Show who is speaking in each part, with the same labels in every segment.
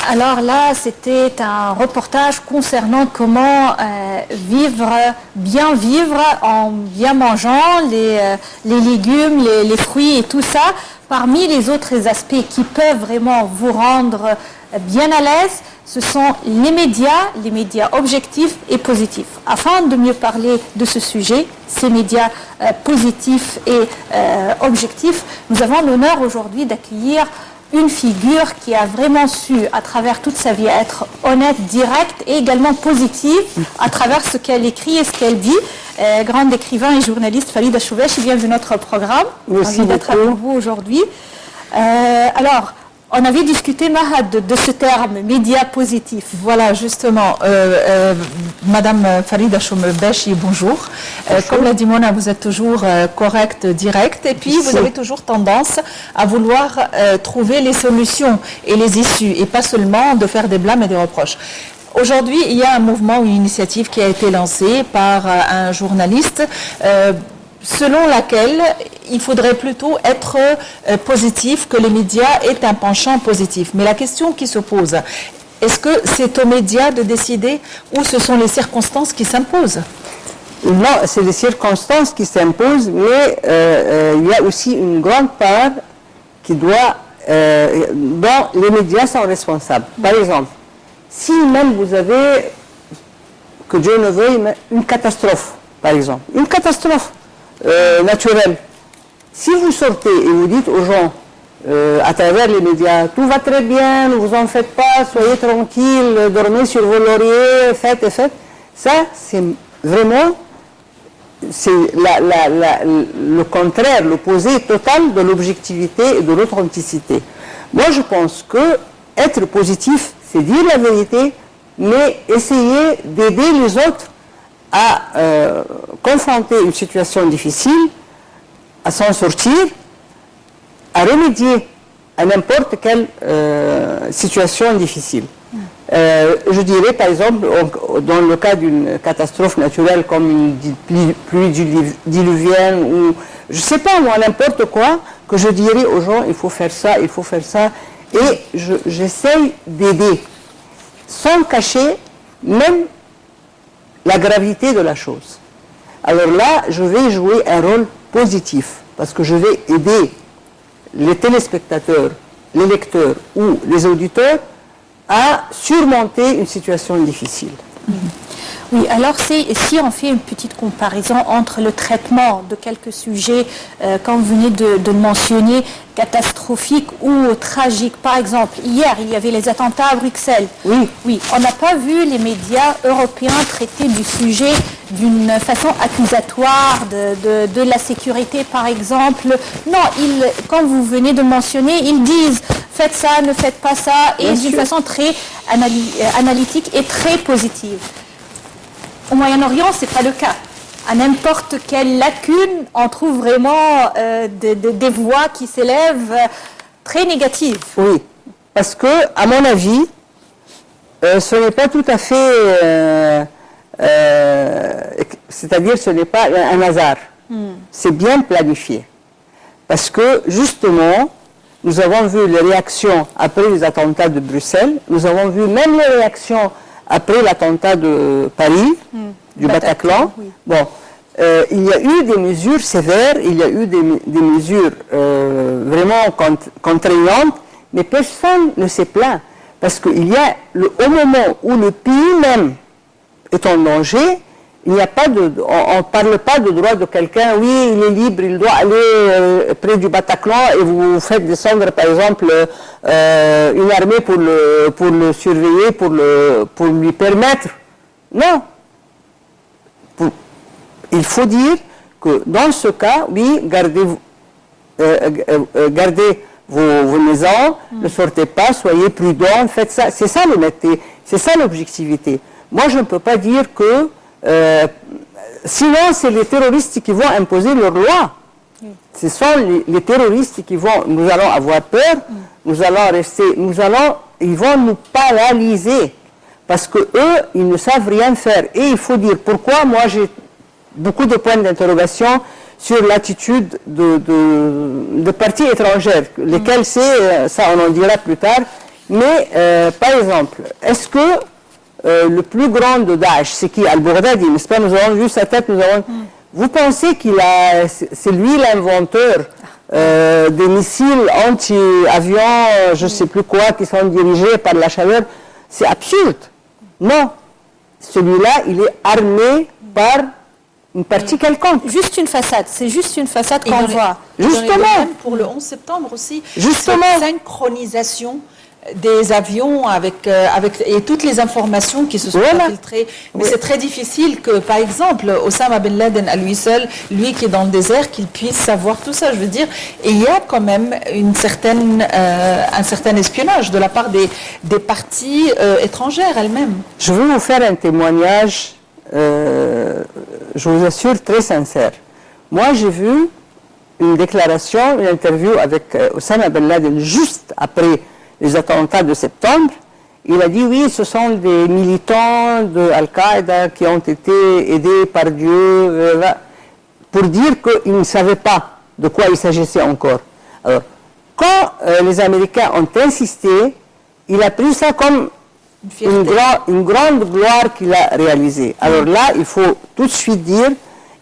Speaker 1: Alors là, c'était un reportage concernant comment bien vivre en bien mangeant les légumes, les fruits et tout ça. Parmi les autres aspects qui peuvent vraiment vous rendre bien à l'aise, ce sont les médias objectifs et positifs. Afin de mieux parler de ce sujet, ces médias positifs et objectifs, nous avons l'honneur aujourd'hui d'accueillir une figure qui a vraiment su, à travers toute sa vie, être honnête, directe et également positive à travers ce qu'elle écrit et ce qu'elle dit. Grande écrivain et journaliste Farida Chouvesh, bienvenue dans notre programme.
Speaker 2: Merci
Speaker 1: d'être avec vous aujourd'hui. Alors, on avait discuté, Mahad, de ce terme, médias positifs.
Speaker 2: Voilà, justement, Madame Farida Chouvesh, bonjour. Comme l'a dit Mona, vous êtes toujours correcte, directe, et puis vous avez toujours tendance à vouloir trouver les solutions et les issues, et pas seulement de faire des blâmes et des reproches. Aujourd'hui, il y a un mouvement ou une initiative qui a été lancée par un journaliste selon laquelle il faudrait plutôt être positif, que les médias aient un penchant positif. Mais la question qui se pose, est-ce que c'est aux médias de décider ou ce sont les circonstances qui s'imposent?
Speaker 3: Non, c'est les circonstances qui s'imposent, mais il y a aussi une grande part qui doit, dont les médias sont responsables. Par exemple, si même vous avez, que Dieu ne veuille, une catastrophe, par exemple, une catastrophe naturelle, si vous sortez et vous dites aux gens, à travers les médias, tout va très bien, ne vous en faites pas, soyez tranquilles, dormez sur vos lauriers, faites, ça c'est vraiment le contraire, l'opposé total de l'objectivité et de l'authenticité. Moi je pense que être positif, c'est dire la vérité, mais essayer d'aider les autres à confronter une situation difficile, à s'en sortir, à remédier à n'importe quelle situation difficile. Je dirais par exemple, dans le cas d'une catastrophe naturelle comme une pluie diluvienne ou je ne sais pas moi, n'importe quoi, que je dirais aux gens il faut faire ça, et j'essaye d'aider sans cacher même la gravité de la chose. Alors là, je vais jouer un rôle positif parce que je vais aider les téléspectateurs, les lecteurs ou les auditeurs à surmonter une situation difficile.
Speaker 1: Oui, alors si on fait une petite comparaison entre le traitement de quelques sujets, comme vous venez de le mentionner, catastrophiques ou tragiques. Par exemple, hier, il y avait les attentats à Bruxelles. Oui, on n'a pas vu les médias européens traiter du sujet d'une façon accusatoire de la sécurité, par exemple. Non, comme vous venez de le mentionner, ils disent « faites ça, ne faites pas ça » et d'une façon très analytique et très positive. Au Moyen-Orient, ce n'est pas le cas. À n'importe quelle lacune, on trouve vraiment des voix qui s'élèvent très négatives.
Speaker 3: Oui, parce que, à mon avis, ce n'est pas tout à fait... c'est-à-dire, ce n'est pas un hasard. C'est bien planifié. Parce que, justement, nous avons vu les réactions après les attentats de Bruxelles, nous avons vu même les réactions après l'attentat de Paris, du Bataclan.
Speaker 1: Oui.
Speaker 3: Bon, il y a eu des mesures sévères, il y a eu des mesures vraiment contraignantes, mais personne ne s'est plaint. Parce qu'il y a, au moment où le pays même est en danger, il n'y a pas on ne parle pas de droit de quelqu'un, oui, il est libre, il doit aller près du Bataclan et vous faites descendre, par exemple, une armée pour le surveiller, pour lui permettre. Non. Il faut dire que dans ce cas, oui, gardez vos maisons, ne sortez pas, soyez prudents, faites ça. C'est ça l'honnêteté, c'est ça l'objectivité. Moi, je ne peux pas dire que... sinon, c'est les terroristes qui vont imposer leur loi. Ce sont les terroristes qui vont... Nous allons avoir peur, nous allons rester... Ils vont nous paralyser. Parce qu'eux, ils ne savent rien faire. Et il faut dire pourquoi moi j'ai beaucoup de points d'interrogation sur l'attitude de partis étrangers, lesquels c'est, ça on en dira plus tard, Mais, par exemple, est-ce que le plus grand de Daesh, c'est qui? Al-Baghdadi, n'est-ce pas? Nous avons vu sa tête, Vous pensez c'est lui l'inventeur des missiles anti-avions, je ne sais plus quoi, qui sont dirigés par la chaleur? C'est absurde. Non. Celui-là, il est armé par une partie quelconque.
Speaker 1: Juste une façade, c'est juste une façade qu'on voit.
Speaker 3: Justement.
Speaker 2: Pour le 11 septembre aussi,
Speaker 3: Justement.
Speaker 2: cette synchronisation des avions avec et toutes les informations qui se sont infiltrées. Mais c'est très difficile que, par exemple, Osama Ben Laden à lui seul, lui qui est dans le désert, qu'il puisse savoir tout ça. Je veux dire, et il y a quand même un certain espionnage de la part des parties étrangères elles-mêmes.
Speaker 3: Je veux vous faire un témoignage, je vous assure, très sincère. Moi, j'ai vu une déclaration, une interview avec Osama Ben Laden juste après les attentats de septembre. Il a dit oui, ce sont des militants de Al-Qaïda qui ont été aidés par Dieu, pour dire qu'ils ne savaient pas de quoi il s'agissait encore. Alors, quand les Américains ont insisté, il a pris ça comme une grande gloire qu'il a réalisée. Alors là, il faut tout de suite dire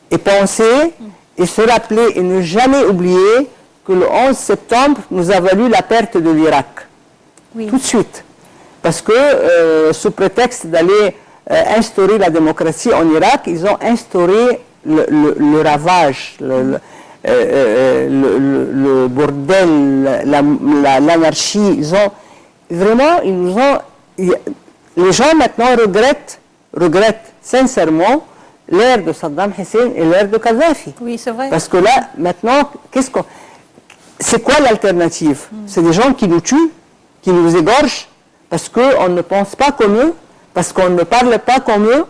Speaker 3: et penser et se rappeler et ne jamais oublier que le 11 septembre nous a valu la perte de l'Irak.
Speaker 1: Oui.
Speaker 3: Tout de suite. Parce que, sous prétexte d'aller instaurer la démocratie en Irak, ils ont instauré le ravage, le bordel, l'anarchie. Ils nous ont... Les gens maintenant regrettent sincèrement l'ère de Saddam Hussein et l'ère de Kadhafi.
Speaker 1: Oui, c'est vrai.
Speaker 3: Parce que là, maintenant, c'est quoi l'alternative? C'est des gens qui nous tuent, qui nous égorgent, parce qu'on ne pense pas comme eux, parce qu'on ne parle pas comme eux,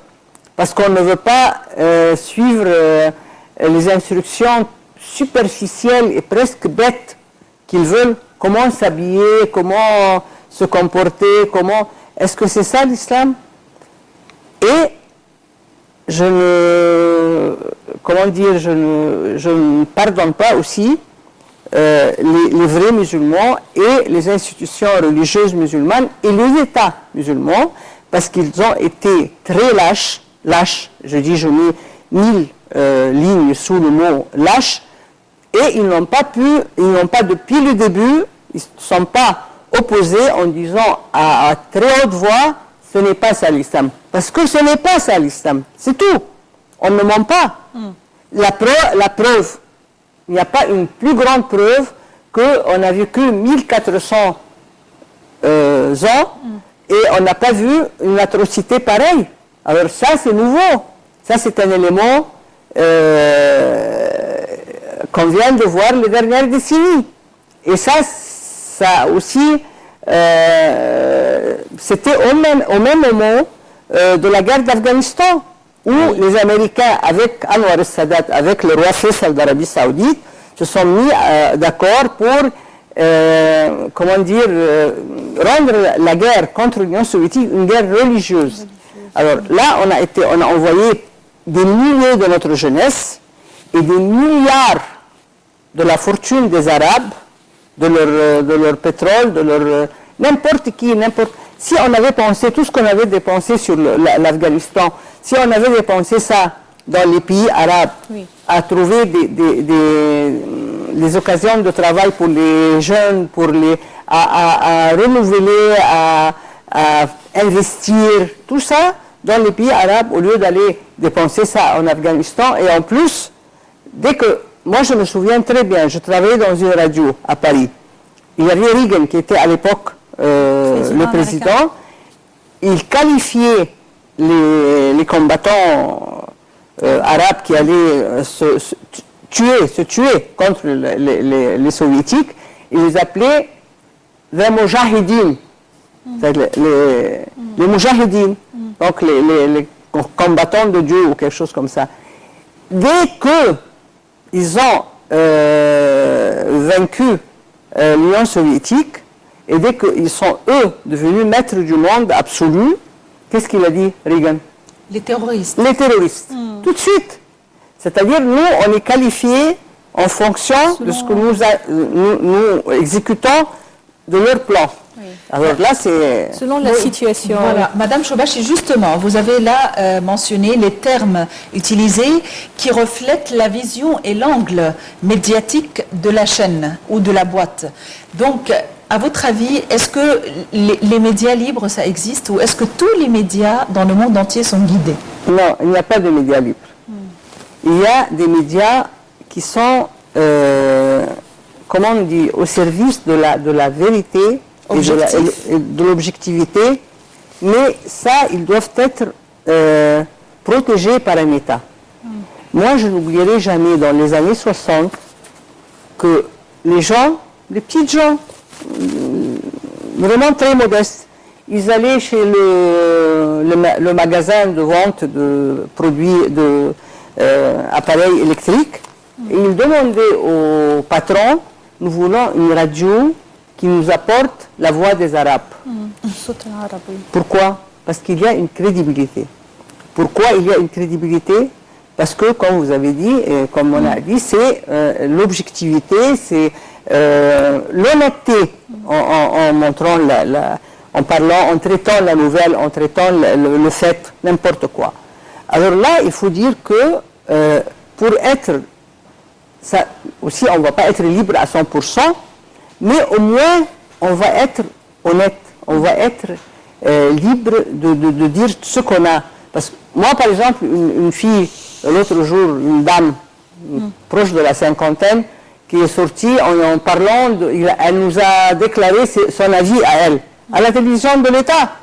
Speaker 3: parce qu'on ne veut pas suivre les instructions superficielles et presque bêtes qu'ils veulent, comment s'habiller, comment se comporter, comment... Est-ce que c'est ça l'islam? Et je ne pardonne pas aussi les vrais musulmans et les institutions religieuses musulmanes et les États musulmans, parce qu'ils ont été très lâches, je mets 1000 lignes sous le mot lâche, et ils n'ont pas depuis le début, ils ne sont pas opposés en disant à très haute voix, ce n'est pas ça l'islam. Parce que ce n'est pas ça l'islam, c'est tout. On ne ment pas. La preuve, il n'y a pas une plus grande preuve qu'on a vécu 1400 ans et on n'a pas vu une atrocité pareille. Alors ça, c'est nouveau. Ça, c'est un élément qu'on vient de voir les dernières décennies. Et ça aussi, c'était au même moment de la guerre d'Afghanistan, où les Américains, avec Anwar al-Sadat, avec le roi Faisal d'Arabie Saoudite, se sont mis d'accord pour, rendre la guerre contre l'Union soviétique une guerre religieuse. Alors là, on a envoyé des milliers de notre jeunesse et des milliards de la fortune des Arabes, de leur pétrole, de leur... n'importe qui. Si on avait pensé tout ce qu'on avait dépensé sur l'Afghanistan, si on avait dépensé ça dans les pays arabes, à trouver des occasions de travail pour les jeunes, à renouveler, à investir, tout ça dans les pays arabes, au lieu d'aller dépenser ça en Afghanistan. Et en plus, moi je me souviens très bien, je travaillais dans une radio à Paris. Il y avait Reagan qui était à l'époque le président. Il qualifiait les combattants arabes qui allaient se tuer contre les soviétiques. Il les appelait les mujahideen, les mujahideen, donc les combattants de Dieu ou quelque chose comme ça. Dès qu'ils ont vaincu l'Union soviétique, et dès qu'ils sont, eux, devenus maîtres du monde absolu, qu'est-ce qu'il a dit, Reagan?
Speaker 2: Les terroristes.
Speaker 3: Les terroristes, tout de suite. C'est-à-dire, nous, on est qualifiés en fonction de ce que nous exécutons de leur plan.
Speaker 1: Oui.
Speaker 3: Alors là, c'est...
Speaker 1: Selon la situation.
Speaker 2: Voilà, Madame Chobachi, justement, vous avez là mentionné les termes utilisés qui reflètent la vision et l'angle médiatique de la chaîne ou de la boîte. Donc, à votre avis, est-ce que les médias libres, ça existe ou est-ce que tous les médias dans le monde entier sont guidés?
Speaker 3: Non, il n'y a pas de médias libres. Il y a des médias qui sont, comment on dit, au service de la vérité et de l'objectivité, mais ça, ils doivent être protégés par un État. Moi, je n'oublierai jamais dans les années 60 que les gens, les petits gens, vraiment très modestes, ils allaient chez le magasin de vente de produits, appareils électriques, et ils demandaient au patron, nous voulons une radio qui nous apporte la voix des Arabes. Pourquoi? Parce qu'il y a une crédibilité. Pourquoi il y a une crédibilité? Parce que, comme vous avez dit, et comme on a dit, c'est l'objectivité, c'est l'honnêteté en montrant, en parlant, en traitant la nouvelle, en traitant le fait, n'importe quoi. Alors là, il faut dire que pour être, ça aussi, on ne va pas être libre à 100%, mais au moins, on va être honnête, on va être libre de dire ce qu'on a. Parce que moi, par exemple, une fille, l'autre jour, une dame proche de la cinquantaine, qui est sortie en parlant, elle nous a déclaré son avis à elle, à la télévision de l'État.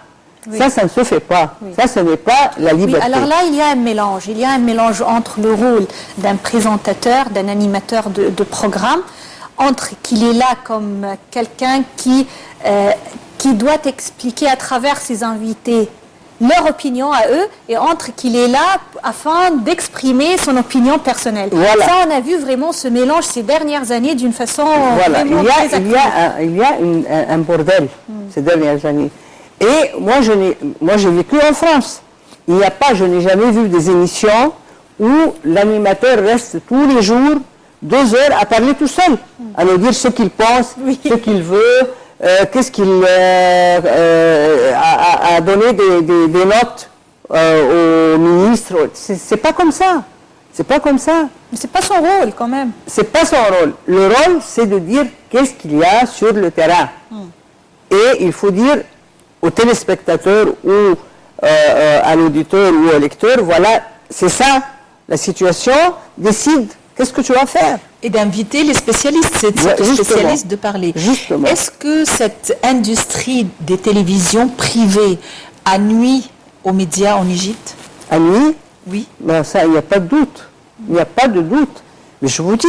Speaker 3: Oui. Ça ne se fait pas. Oui. Ça, ce n'est pas la liberté.
Speaker 1: Oui, alors là, il y a un mélange. Il y a un mélange entre le rôle d'un présentateur, d'un animateur de programme, entre qu'il est là comme quelqu'un qui doit expliquer à travers ses invités leur opinion à eux, et entre qu'il est là afin d'exprimer son opinion personnelle. Voilà. Ça, on a vu vraiment ce mélange ces dernières années d'une façon vraiment très active.
Speaker 3: Il y a un bordel ces dernières années. Et moi, j'ai vécu en France. Je n'ai jamais vu des émissions où l'animateur reste tous les jours 2 heures à parler tout seul, à nous dire ce qu'il pense, ce qu'il veut, qu'est-ce qu'il a donné des notes au ministre. C'est pas comme ça. C'est pas comme ça.
Speaker 1: Mais c'est pas son rôle quand même.
Speaker 3: C'est pas son rôle. Le rôle, c'est de dire qu'est-ce qu'il y a sur le terrain. Et il faut dire au téléspectateur ou à l'auditeur ou au lecteur, voilà, c'est ça la situation, décide qu'est-ce que tu vas faire.
Speaker 2: Et d'inviter les spécialistes, c'est aux spécialistes de parler.
Speaker 3: Justement.
Speaker 2: Est-ce que cette industrie des télévisions privées a nui aux médias en Égypte?
Speaker 3: A nui?
Speaker 2: Oui.
Speaker 3: Ben ça, il n'y a pas de doute. Il n'y a pas de doute. Mais je vous dis,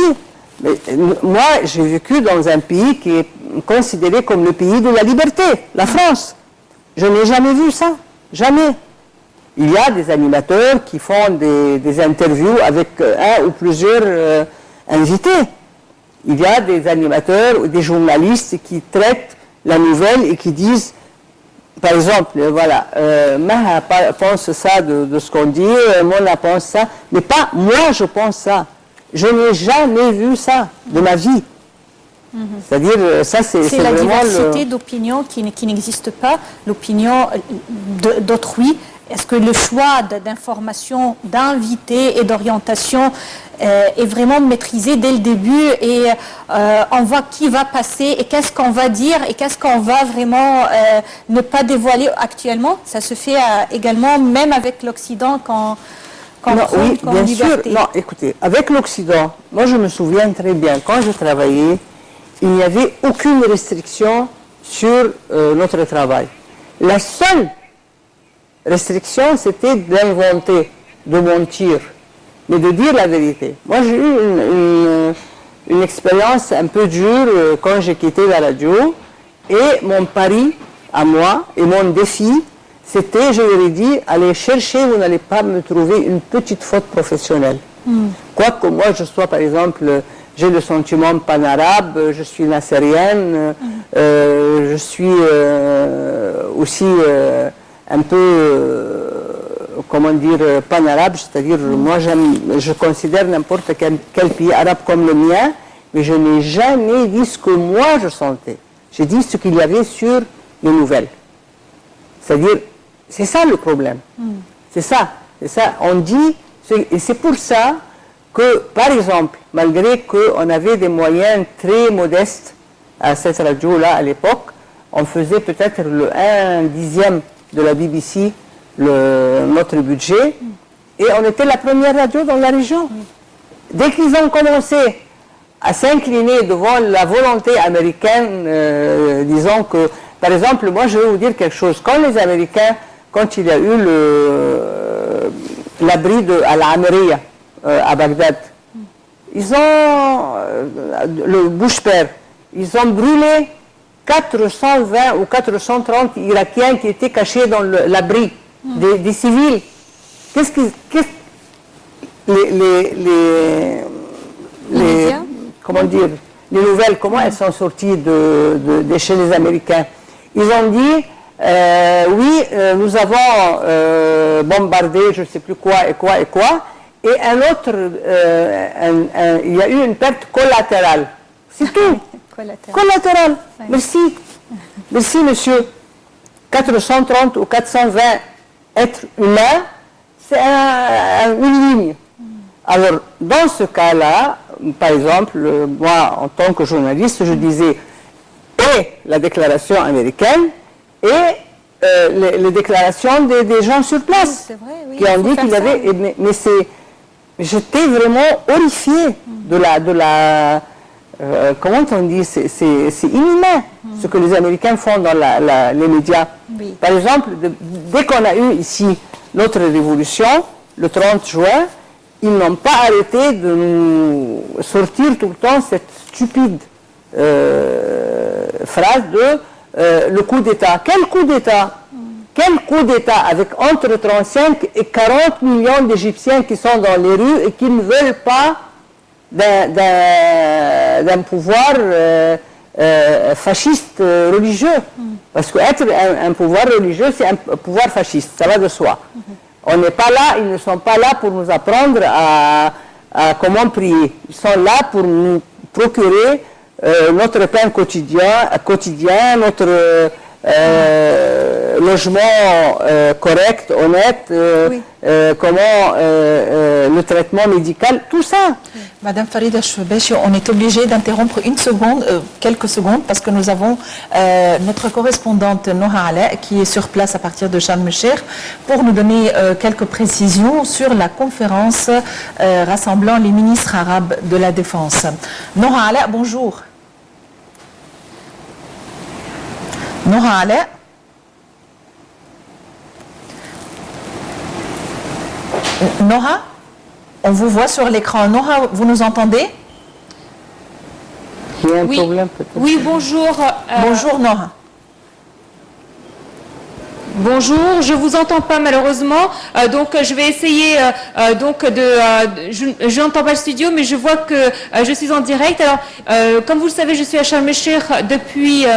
Speaker 3: moi, j'ai vécu dans un pays qui est considéré comme le pays de la liberté, la France. Je n'ai jamais vu ça. Jamais. Il y a des animateurs qui font des interviews avec un ou plusieurs invités. Il y a des animateurs ou des journalistes qui traitent la nouvelle et qui disent, par exemple, voilà, Maha pense ça de ce qu'on dit, Mona pense ça, mais pas moi je pense ça. Je n'ai jamais vu ça de ma vie. C'est-à-dire, ça c'est
Speaker 1: la
Speaker 3: vraiment
Speaker 1: diversité d'opinions qui n'existe pas, l'opinion d'autrui. Est-ce que le choix d'information, d'invité et d'orientation est vraiment maîtrisé dès le début et on voit qui va passer et qu'est-ce qu'on va dire et qu'est-ce qu'on va vraiment ne pas dévoiler actuellement? Ça se fait également même avec l'Occident quand
Speaker 3: oui, bien sûr. Non, écoutez, avec l'Occident, moi je me souviens très bien, quand je travaillais, il n'y avait aucune restriction sur notre travail. La seule restriction, c'était d'inventer, de mentir, mais de dire la vérité. Moi, j'ai eu une expérience un peu dure quand j'ai quitté la radio, et mon pari à moi, et mon défi, c'était, je leur ai dit, allez chercher, vous n'allez pas me trouver une petite faute professionnelle. Quoique moi, je sois, par exemple, j'ai le sentiment pan-arabe, je suis nassérienne, je suis aussi un peu, comment dire, pan-arabe, c'est-à-dire moi je considère n'importe quel pays arabe comme le mien, mais je n'ai jamais dit ce que moi je sentais. J'ai dit ce qu'il y avait sur les nouvelles. C'est-à-dire, c'est ça le problème. C'est ça. On dit, et c'est pour ça que, par exemple, malgré qu'on avait des moyens très modestes à cette radio-là à l'époque, on faisait peut-être le 1/10 de la BBC, notre budget, et on était la première radio dans la région. Dès qu'ils ont commencé à s'incliner devant la volonté américaine, disons que, par exemple, moi je vais vous dire quelque chose, quand les Américains, quand il y a eu l'abri à la Ameria, à Bagdad, ils ont, le Bush-père, ils ont brûlé 420 ou 430 Irakiens qui étaient cachés dans l'abri des civils. Comment dire, les nouvelles, comment elles sont sorties de chez les Américains? Ils ont dit, oui, nous avons bombardé je ne sais plus quoi, et un autre, il y a eu une perte collatérale. C'est tout. Collatérale. Oui. Merci. Merci, monsieur. 430 ou 420 êtres humains, c'est une ligne. Alors, dans ce cas-là, par exemple, moi, en tant que journaliste, je disais et la déclaration américaine et les déclarations des gens sur place,
Speaker 1: vrai, oui,
Speaker 3: qui ont dit qu'il y avait... Mais j'étais vraiment horrifiée de la comment on dit, c'est inhumain ce que les Américains font dans les médias.
Speaker 1: Oui.
Speaker 3: Par exemple, dès qu'on a eu ici notre révolution, le 30 juin, ils n'ont pas arrêté de nous sortir tout le temps cette stupide phrase de le coup d'État. Quel coup d'État? Quel coup d'État avec entre 35 et 40 millions d'Égyptiens qui sont dans les rues et qui ne veulent pas d'un pouvoir fasciste religieux. Parce qu'être un pouvoir religieux, c'est un pouvoir fasciste, ça va de soi. On n'est pas là, ils ne sont pas là pour nous apprendre à comment prier. Ils sont là pour nous procurer notre pain quotidien, notre logement correct, honnête,
Speaker 1: Oui.
Speaker 3: comment le traitement médical, tout ça.
Speaker 2: Madame Farida Choubechi, on est obligé d'interrompre quelques secondes parce que nous avons notre correspondante Noha Alaa qui est sur place à partir de Sharm el-Sheikh pour nous donner quelques précisions sur la conférence rassemblant les ministres arabes de la Défense. Noha Alaa, bonjour. Noha Alaa. Noha, on vous voit sur l'écran. Noha, vous nous entendez?
Speaker 3: Il y a un
Speaker 1: Oui.
Speaker 3: problème peut-être.
Speaker 1: Oui, bonjour.
Speaker 2: Bonjour Noha.
Speaker 1: Bonjour, je vous entends pas malheureusement, donc je vais essayer je n'entends pas le studio, mais je vois que je suis en direct. Alors, comme vous le savez, je suis à Sharm el-Sheikh depuis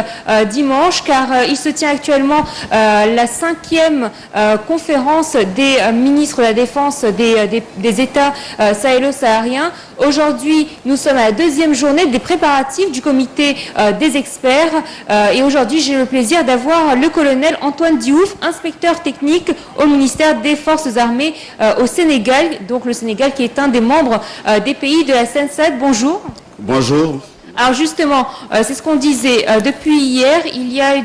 Speaker 1: dimanche, car il se tient actuellement la 5e conférence des ministres de la Défense des États sahélo-sahariens. Aujourd'hui, nous sommes à la 2e journée des préparatifs du comité des experts, et aujourd'hui, j'ai le plaisir d'avoir le colonel Antoine Diouf, inspecteur technique au ministère des Forces armées au Sénégal, donc le Sénégal qui est un des membres des pays de la CENSAD. Bonjour.
Speaker 4: Bonjour.
Speaker 1: Alors justement, c'est ce qu'on disait, depuis hier, il y a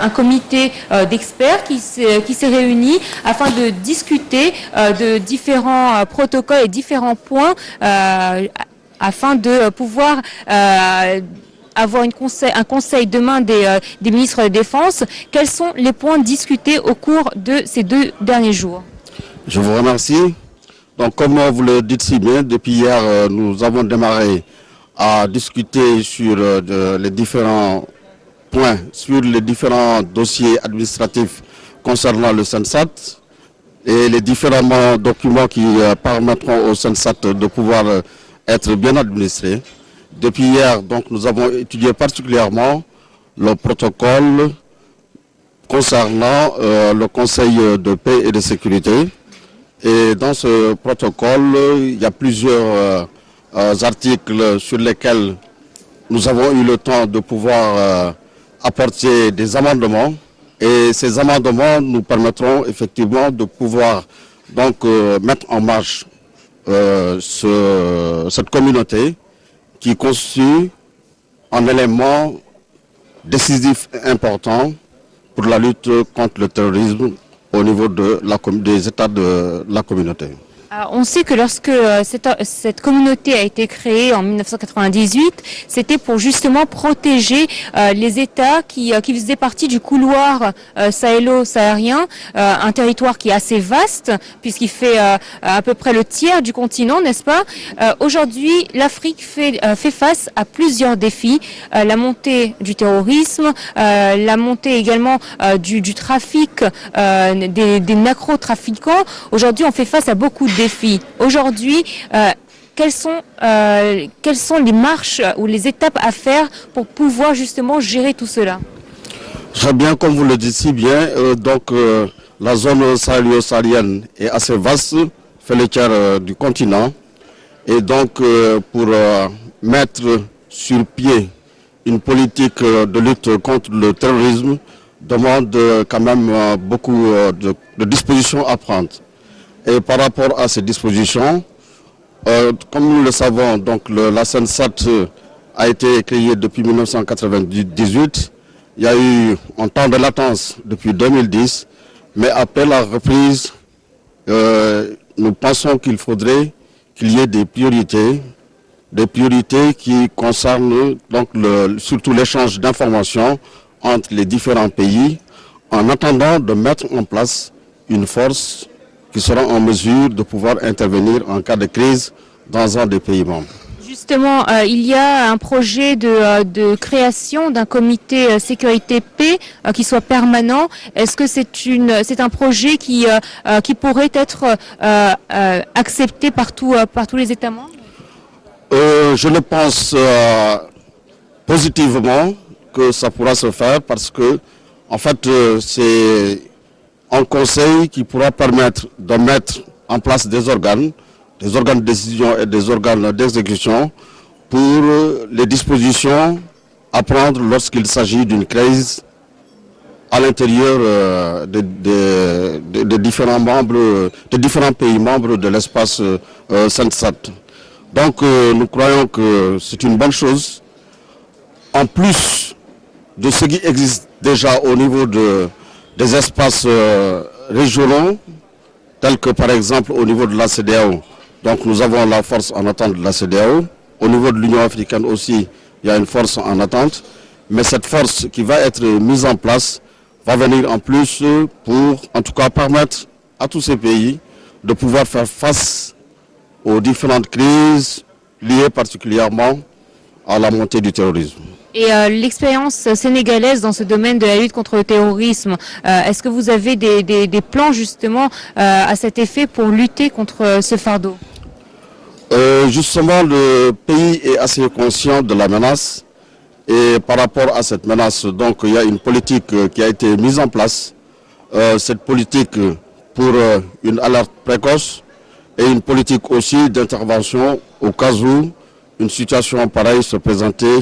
Speaker 1: un comité d'experts qui s'est réuni afin de discuter de différents protocoles et différents points afin de pouvoir avoir un conseil demain des ministres de la Défense. Quels sont les points discutés au cours de ces 2 derniers jours?
Speaker 4: Je vous remercie. Donc, comme vous le dites si bien, depuis hier, nous avons démarré à discuter sur les différents points, sur les différents dossiers administratifs concernant le CENSAT et les différents documents qui permettront au CENSAT de pouvoir être bien administrés. Depuis hier, donc, nous avons étudié particulièrement le protocole concernant le Conseil de paix et de sécurité. Et dans ce protocole, il y a plusieurs articles sur lesquels nous avons eu le temps de pouvoir apporté des amendements et ces amendements nous permettront effectivement de pouvoir donc mettre en marche cette communauté qui constitue un élément décisif et important pour la lutte contre le terrorisme au niveau des États de la communauté.
Speaker 5: On sait que lorsque cette communauté a été créée en 1998, c'était pour justement protéger les États qui faisaient partie du couloir sahélo-sahárien, un territoire qui est assez vaste puisqu'il fait à peu près le tiers du continent, n'est-ce pas? Aujourd'hui, l'Afrique fait face à plusieurs défis, la montée du terrorisme, la montée également du trafic, des narcotrafiquants. Aujourd'hui, on fait face à beaucoup de défis. Aujourd'hui, quelles sont les marches ou les étapes à faire pour pouvoir justement gérer tout cela?
Speaker 4: Très bien, comme vous le dites si bien, la zone sahélo-saharienne est assez vaste, fait le tiers du continent. Et donc, pour mettre sur pied une politique de lutte contre le terrorisme, demande quand même beaucoup de dispositions à prendre. Et par rapport à ces dispositions, comme nous le savons, donc la SENSAT a été créée depuis 1998. Il y a eu un temps de latence depuis 2010, mais après la reprise, nous pensons qu'il faudrait qu'il y ait des priorités qui concernent donc surtout l'échange d'informations entre les différents pays, en attendant de mettre en place une force qui sera en mesure de pouvoir intervenir en cas de crise dans un des pays membres.
Speaker 5: Justement, il y a un projet de création d'un comité sécurité-paix qui soit permanent. Est-ce que c'est un projet qui pourrait être accepté par tous les États membres?
Speaker 4: Je le pense positivement que ça pourra se faire parce que, en fait, c'est un conseil qui pourra permettre de mettre en place des organes de décision et des organes d'exécution pour les dispositions à prendre lorsqu'il s'agit d'une crise à l'intérieur de différents pays membres de l'espace SENSAT. Donc nous croyons que c'est une bonne chose. En plus de ce qui existe déjà au niveau des espaces régionaux, tels que par exemple au niveau de la CEDEAO. Donc nous avons la force en attente de la CEDEAO. Au niveau de l'Union africaine aussi, il y a une force en attente. Mais cette force qui va être mise en place va venir en plus pour, en tout cas, permettre à tous ces pays de pouvoir faire face aux différentes crises liées particulièrement à la montée du terrorisme.
Speaker 5: Et l'expérience sénégalaise dans ce domaine de la lutte contre le terrorisme, est-ce que vous avez des plans justement à cet effet pour lutter contre ce fardeau?
Speaker 4: Justement, le pays est assez conscient de la menace et par rapport à cette menace, donc il y a une politique qui a été mise en place. Cette politique pour une alerte précoce et une politique aussi d'intervention au cas où une situation pareille se présentait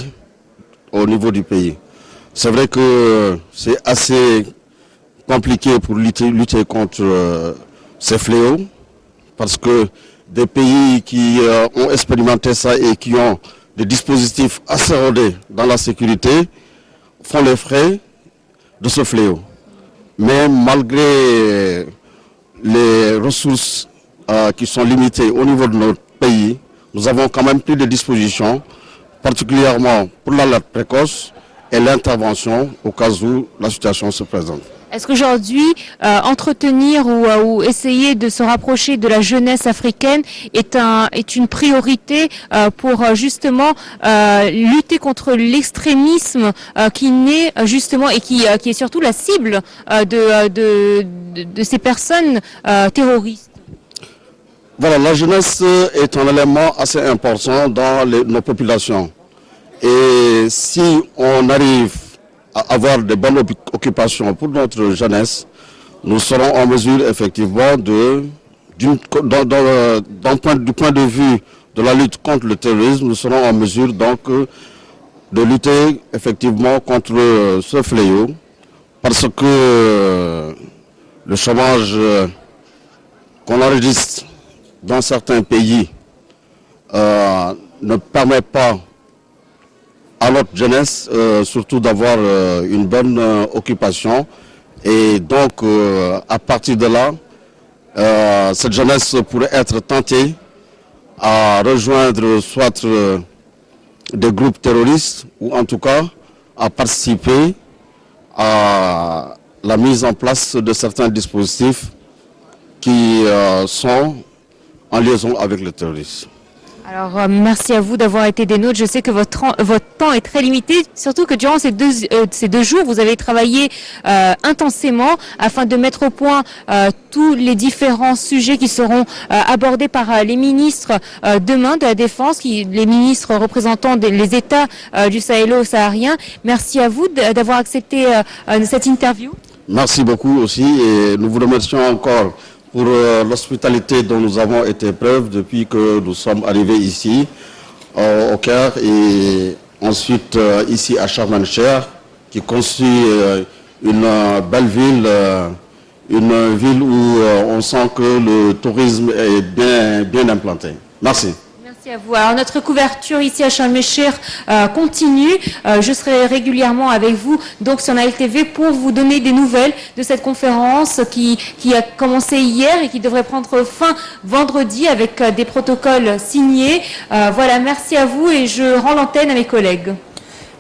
Speaker 4: au niveau du pays. C'est vrai que c'est assez compliqué pour lutter contre ces fléaux parce que des pays qui ont expérimenté ça et qui ont des dispositifs assez rodés dans la sécurité font les frais de ce fléau. Mais malgré les ressources qui sont limitées au niveau de notre pays, nous avons quand même pris des dispositions, particulièrement pour l'alerte précoce et l'intervention au cas où la situation se présente.
Speaker 5: Est-ce qu'aujourd'hui, entretenir ou essayer de se rapprocher de la jeunesse africaine est une priorité pour justement lutter contre l'extrémisme qui naît justement et qui est surtout la cible de ces personnes terroristes?
Speaker 4: Voilà, la jeunesse est un élément assez important dans nos populations. Et si on arrive à avoir de bonnes occupations pour notre jeunesse, nous serons en mesure effectivement du point de vue de la lutte contre le terrorisme, nous serons en mesure donc de lutter effectivement contre ce fléau, parce que le chômage qu'on enregistre dans certains pays ne permet pas à notre jeunesse surtout d'avoir une bonne occupation. Et donc, à partir de là, cette jeunesse pourrait être tentée à rejoindre soit des groupes terroristes ou en tout cas à participer à la mise en place de certains dispositifs qui sont en liaison avec le terrorisme.
Speaker 5: Alors, merci à vous d'avoir été des nôtres. Je sais que votre temps est très limité, surtout que durant ces deux jours, vous avez travaillé intensément afin de mettre au point tous les différents sujets qui seront abordés par les ministres demain de la Défense, les ministres représentant les États du sahélo-saharien. Merci à vous d'avoir accepté cette interview.
Speaker 4: Merci beaucoup aussi et nous vous remercions encore pour l'hospitalité dont nous avons été preuve depuis que nous sommes arrivés ici au Caire et ensuite ici à Sharm el-Sheikh, qui constitue une belle ville, une ville où on sent que le tourisme est bien implanté. Merci.
Speaker 5: Merci à vous. Alors notre couverture ici à Sharm el-Sheikh continue. Je serai régulièrement avec vous donc sur Nile TV pour vous donner des nouvelles de cette conférence qui a commencé hier et qui devrait prendre fin vendredi avec des protocoles signés. Voilà, merci à vous et je rends l'antenne à mes collègues.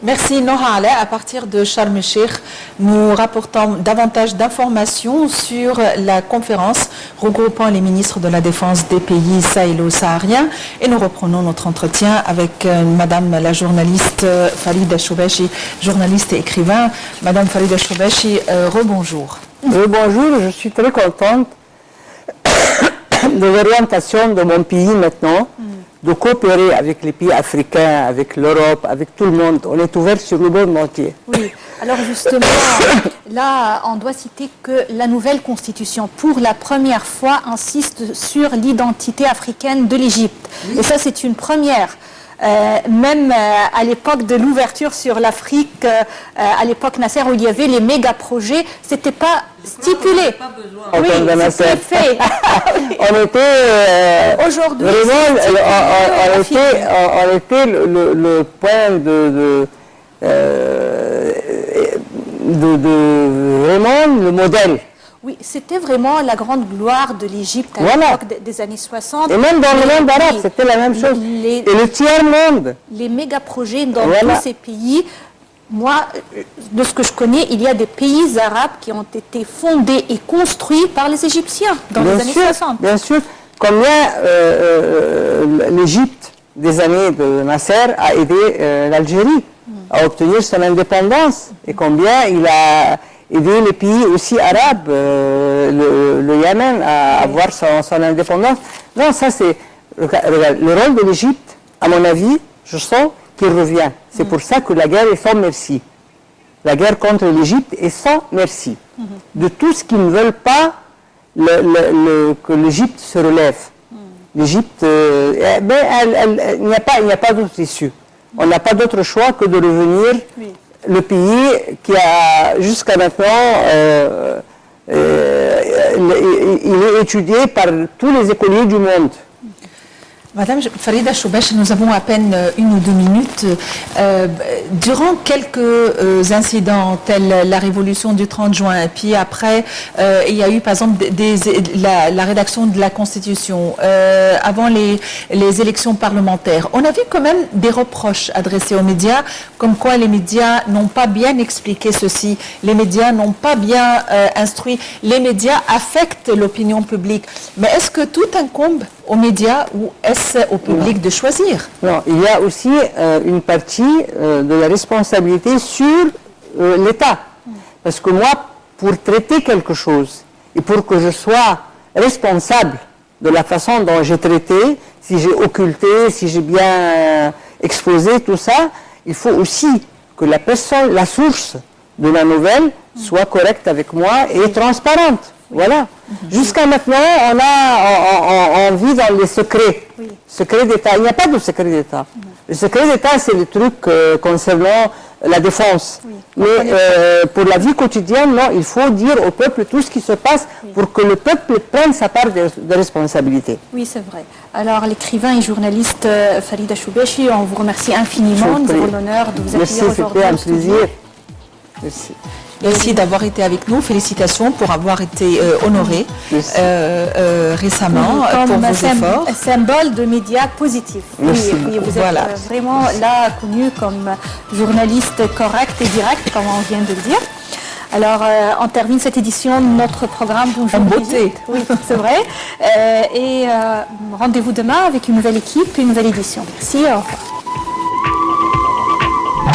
Speaker 2: Merci Nora Aleh. À partir de Sharm el-Sheikh, nous rapportons davantage d'informations sur la conférence regroupant les ministres de la Défense des pays sahélo-sahariens et nous reprenons notre entretien avec Madame la journaliste Farida Choubechi, journaliste et écrivain. Madame Farida Choubechi, rebonjour.
Speaker 3: Bonjour, je suis très contente de l'orientation de mon pays maintenant, de coopérer avec les pays africains, avec l'Europe, avec tout le monde. On est ouvert sur le monde entier.
Speaker 1: Oui, alors justement, là, on doit citer que la nouvelle constitution, pour la première fois, insiste sur l'identité africaine de l'Égypte. Oui. Et ça, c'est une première. Même à l'époque de l'ouverture sur l'Afrique, à l'époque Nasser, où il y avait les méga-projets, c'était pas stipulé.
Speaker 3: Oui,
Speaker 1: c'était fait.
Speaker 3: On était
Speaker 1: aujourd'hui,
Speaker 3: on était le point de vraiment le modèle.
Speaker 1: Oui, c'était vraiment la grande gloire de l'Égypte à l'époque des années 60.
Speaker 3: Et même dans le monde arabe, c'était la même chose. Et le tiers-monde.
Speaker 1: Les méga-projets dans tous ces pays. Moi, de ce que je connais, il y a des pays arabes qui ont été fondés et construits par les Égyptiens dans les années 60.
Speaker 3: Bien sûr. Combien l'Égypte des années de Nasser a aidé l'Algérie à obtenir son indépendance et combien il a aider les pays aussi arabes, le Yémen, à avoir son indépendance. Non, ça c'est... Le rôle de l'Égypte, à mon avis, je sens qu'il revient. C'est pour ça que la guerre est sans merci. La guerre contre l'Égypte est sans merci. De tout ce qu'ils ne veulent pas que l'Égypte se relève. L'Égypte, il n'y a pas d'autre issue. On n'a pas d'autre choix que de revenir... Le pays qui a jusqu'à maintenant, il est étudié par tous les écoliers du monde.
Speaker 2: Madame Farida Choubechi, nous avons à peine 1 ou 2 minutes. Durant quelques incidents tels la révolution du 30 juin, puis après, il y a eu par exemple la rédaction de la Constitution, avant les élections parlementaires. On a vu quand même des reproches adressés aux médias, comme quoi les médias n'ont pas bien expliqué ceci, les médias n'ont pas bien instruit, les médias affectent l'opinion publique. Mais est-ce que tout incombe aux médias ou est-ce au public de choisir?
Speaker 3: Non, il y a aussi une partie de la responsabilité sur l'État. Parce que moi, pour traiter quelque chose et pour que je sois responsable de la façon dont j'ai traité, si j'ai occulté, si j'ai bien exposé tout ça, il faut aussi que la personne, la source de la nouvelle soit correcte avec moi et transparente. Voilà. Jusqu'à maintenant, on vit dans les secrets. Secret d'État. Il n'y a pas de secret d'État. Le secret d'État, c'est le truc concernant la défense.
Speaker 1: Oui.
Speaker 3: Mais pour la vie quotidienne, non, il faut dire au peuple tout ce qui se passe pour que le peuple prenne sa part de responsabilité.
Speaker 1: Oui, c'est vrai. Alors, l'écrivain et journaliste Farida Choubechi, on vous remercie infiniment. Nous avons l'honneur de vous accueillir aujourd'hui.
Speaker 3: C'était un
Speaker 1: au studio.
Speaker 3: plaisir. Merci.
Speaker 2: Merci d'avoir été avec nous. Félicitations pour avoir été honoré récemment pour vos efforts.
Speaker 1: Un symbole de médias positifs.
Speaker 3: Merci
Speaker 1: Oui, vous
Speaker 2: Voilà.
Speaker 1: êtes vraiment là connu comme journaliste correct et direct, comme on vient de le dire. Alors, on termine cette édition de notre programme Bonjour
Speaker 2: En beauté.
Speaker 1: Brigitte. Oui, c'est vrai. Et rendez-vous demain avec une nouvelle équipe, une nouvelle édition. Merci, au revoir.